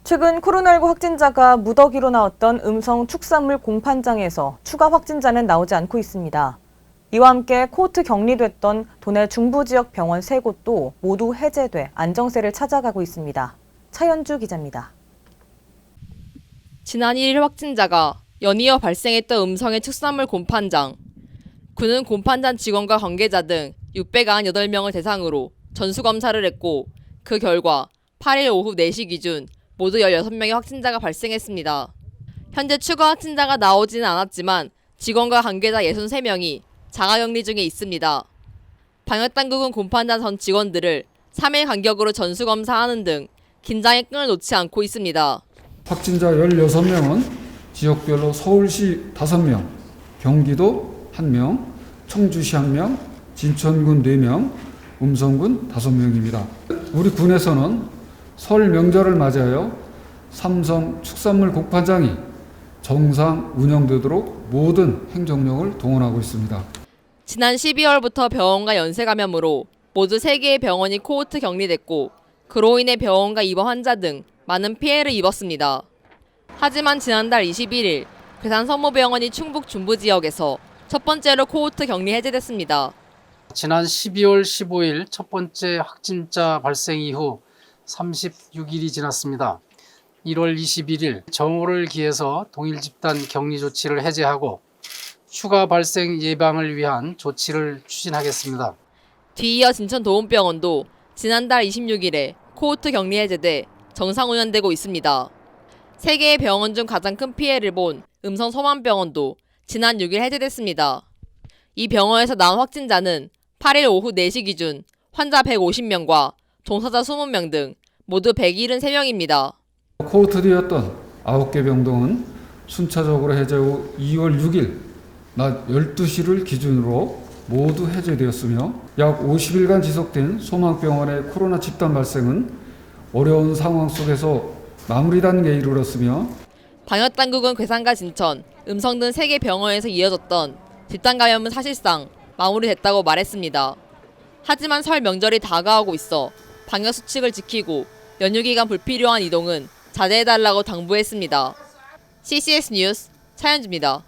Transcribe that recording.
최근 코로나19 확진자가 무더기로 나왔던 음성 축산물 공판장에서 추가 확진자는 나오지 않고 있습니다. 이와 함께 코호트 격리됐던 도내 중부 지역 병원 3곳도 모두 해제돼 안정세를 찾아가고 있습니다. 차현주 기자입니다. 지난 1일 확진자가 연이어 발생했던 음성의 축산물 공판장. 군은 공판장 직원과 관계자 등 698명을 대상으로 전수검사를 했고 그 결과 8일 오후 4시 기준 모두 16명의 확진자가 발생했습니다. 현재 추가 확진자가 나오지는 않았지만 직원과 관계자 63명이 자가격리 중에 있습니다. 방역당국은 공판장 전 직원들을 3일 간격으로 전수검사하는 등 긴장의 끈을 놓지 않고 있습니다. 확진자 16명은 지역별로 서울시 5명, 경기도 1명, 청주시 1명, 진천군 4명, 음성군 5명입니다. 우리 군에서는 설 명절을 맞이하여 삼성 축산물 공판장이 정상 운영되도록 모든 행정력을 동원하고 있습니다. 지난 12월부터 병원과 연쇄 감염으로 모두 3개의 병원이 코호트 격리됐고 그로 인해 병원과 입원 환자 등 많은 피해를 입었습니다. 하지만 지난달 21일 괴산 성모병원이 충북 중부 지역에서 첫 번째로 코호트 격리 해제됐습니다. 지난 12월 15일 첫 번째 확진자 발생 이후 36일이 지났습니다. 1월 21일 정오를 기해서 동일 집단 격리 조치를 해제하고 추가 발생 예방을 위한 조치를 추진하겠습니다. 뒤이어 진천도움병원도 지난달 26일에 코호트 격리 해제돼 정상 운영되고 있습니다. 3개의 병원 중 가장 큰 피해를 본 음성 서만병원도 지난 6일 해제됐습니다. 이 병원에서 나온 확진자는 8일 오후 4시 기준 환자 150명과 종사자 20명 등 모두 173명입니다. 코호트되었던 9개 병동은 순차적으로 해제 후 2월 6일 낮 12시를 기준으로 모두 해제되었으며 약 50일간 지속된 소망병원의 코로나 집단 발생은 어려운 상황 속에서 마무리 단계에 이르렀으며 방역당국은 괴산과 진천, 음성 등 3개 병원에서 이어졌던 집단 감염은 사실상 마무리됐다고 말했습니다. 하지만 설 명절이 다가오고 있어 방역수칙을 지키고 연휴 기간 불필요한 이동은 자제해달라고 당부했습니다. CCS 뉴스 차현주입니다.